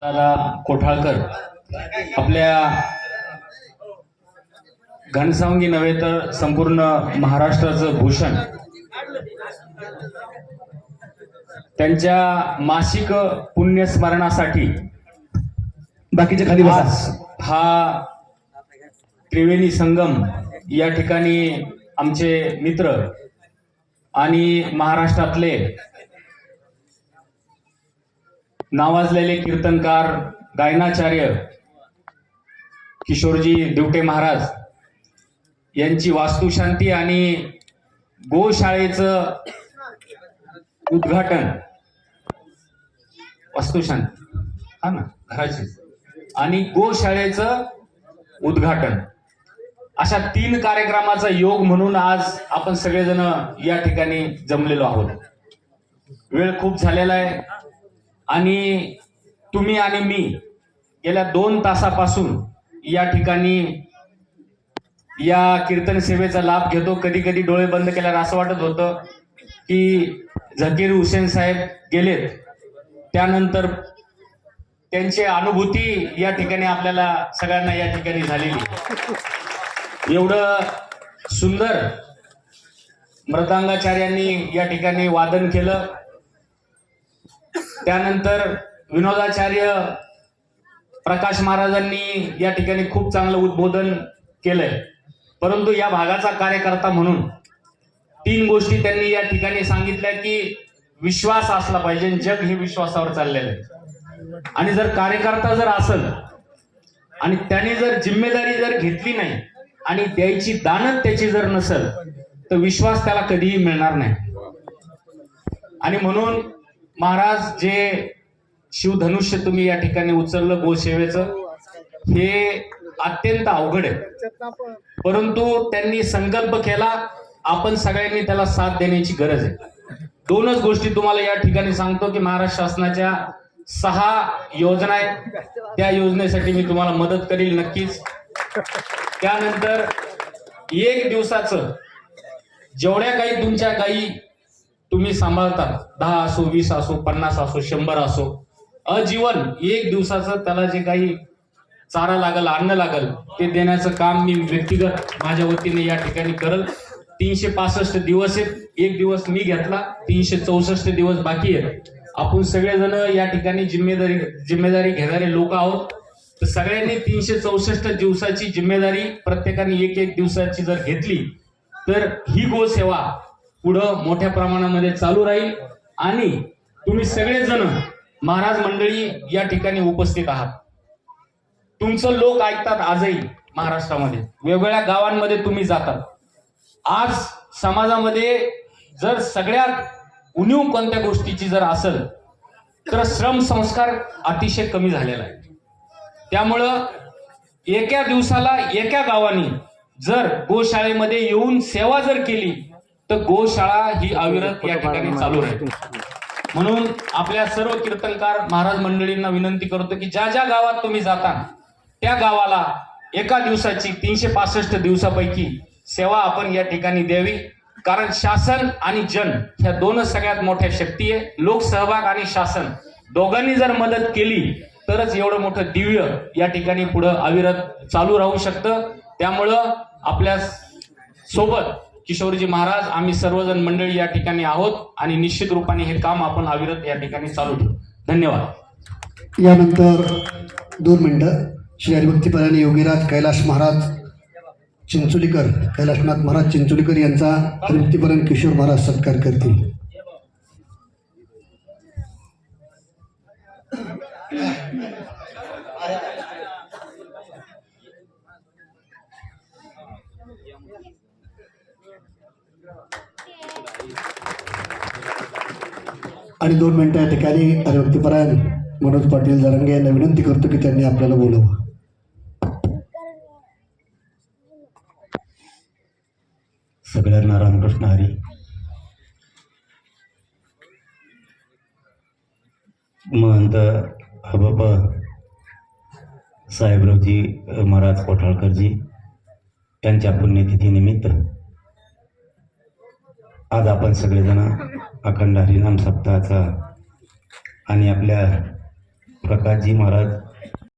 दादा कोठाळकर आपल्या घनसावंगी नव्हे तर संपूर्ण महाराष्ट्राचं भूषण, त्यांच्या मासिक पुण्यस्मरणासाठी बाकीचे खाली बसा. आज हा त्रिवेणी संगम या ठिकाणी आमचे मित्र आणि महाराष्ट्रातले नावाजलेले कीर्तनकार गायनाचार्य किशोरजी दिवटे महाराज यांची वास्तुशांती आणि गोशाळेचं उद्घाटन, वास्तुशांती हा ना घराची, आणि गोशाळेचं उद्घाटन, अशा 3 कार्यक्रमाचा योग म्हणून आज आपण सगळेजण या ठिकाणी जमलेलो आहोत. वेळ खूप झालेला आहे आणि तुम्ही आणि मी गेल्या 2 तासापासून या ठिकाणी या कीर्तन सेवेचा लाभ घेतो. कधी कधी डोळे बंद केल्यावर असं वाटत होतं की झकीर हुसेन साहेब गेलेत, त्यानंतर त्यांची अनुभूती या ठिकाणी आपल्याला सगळ्यांना या ठिकाणी झालेली. एवढं सुंदर मृदंगाचार्यांनी या ठिकाणी वादन केलं. त्यानंतर विनोदाचार्य प्रकाश महाराजांनी या ठिकाणी खूप चांगलं उद्बोधन केलंय. परंतु या भागाचा कार्यकर्ता म्हणून 3 गोष्टी त्यांनी या ठिकाणी सांगितल्या की विश्वास असला पाहिजे. जग हे विश्वासावर चाललेलं आहे आणि जर कार्यकर्ता जर असेल आणि त्याने जर जिम्मेदारी जर घेतली नाही आणि द्यायची दानत त्याची जर नसेल तर विश्वास त्याला कधीही मिळणार नाही. आणि म्हणून महाराज जे शिवधनुष्य तुम्ही या ठिकाणी उचललं गोसेवेचं, हे अत्यंत अवघड आहे, परंतु त्यांनी संकल्प केला. आपण सगळ्यांनी त्याला साथ देण्याची गरज आहे. 2च गोष्टी तुम्हाला या ठिकाणी सांगतो की महाराष्ट्र शासनाच्या 6 योजना आहेत. त्या योजनेसाठी मी तुम्हाला मदत करील नक्कीच. त्यानंतर 1 दिवसाचं जेवढ्या काही तुमच्या गायी तुम्ही सांभाळतात, 10 असो, 20 असो, 50 असो, 100 असो, अजीवन 1 दिवसाचं त्याला जे काही चारा लागल, अन्न लागल, ते देण्याचं काम मी व्यक्तिगत माझ्या वतीने या ठिकाणी करल. 365 दिवस आहेत. 1 दिवस मी घेतला, 364 दिवस बाकी आहेत. आपण सगळेजण या ठिकाणी जिम्मेदारी घेणारे लोक आहोत. तर सगळ्यांनी 364 दिवसाची जिम्मेदारी प्रत्येकाने 1 दिवसाची जर घेतली तर ही गोसेवा पुढं मोठ्या प्रमाणामध्ये चालू राहील. आणि तुम्ही सगळेजण महाराज मंडळी या ठिकाणी उपस्थित आहात. तुमचं लोक ऐकतात. आजही महाराष्ट्रामध्ये वेगवेगळ्या गावांमध्ये तुम्ही जातात. आज समाजामध्ये जर सगळ्यात उणीव कोणत्या गोष्टीची जर असेल तर श्रम संस्कार अतिशय कमी झालेला आहे. त्यामुळं एका दिवसाला एका गावाने जर गोशाळेमध्ये येऊन सेवा जर केली तर गोशाळा ही अविरत या ठिकाणी चालू राहील. म्हणून आपल्या सर्व कीर्तनकार महाराज मंडळींना विनंती करतो की ज्या ज्या गावात तुम्ही जाता त्या गावाला एका दिवसाची 365 दिवसापैकी सेवा आपण या ठिकाणी द्यावी. कारण शासन आणि जन ह्या 2च सगळ्यात मोठ्या शक्ती आहे. लोकसहभाग आणि शासन दोघांनी जर मदत केली तरच एवढं मोठं दिव्य या ठिकाणी पुढं अविरत चालू राहू शकतं. त्यामुळं आपल्या सोबत किशोरजी महाराज, आम्ही सर्वजण मंडळी या ठिकाणी आहोत आणि निश्चित रूपाने हे काम आपण अविरत या ठिकाणी चालू ठेवू. धन्यवाद. यानंतर 2 मिनिटं श्री हरिभक्तीपरायण योगीराज कैलाश महाराज चिंचोलीकर, कैलाशनाथ महाराज चिंचोलीकर यांचा हरिभक्तीपरायण किशोर महाराज सत्कार करतील. आणि 2 मिनिटं या ठिकाणी हरिभक्तीपरायण मनोज पाटील जरंगे यांना विनंती करतो की त्यांनी आपल्याला बोलावं. सगळ्यांना रामकृष्ण हरी. महंत हबप साहेबरावजी महाराज कोठाळकरजी यांच्या पुण्यतिथीनिमित्त आज आपण सगळेजण अखंड हरिनाम सप्ताहाचा आणि आपल्या प्रकाशजी महाराज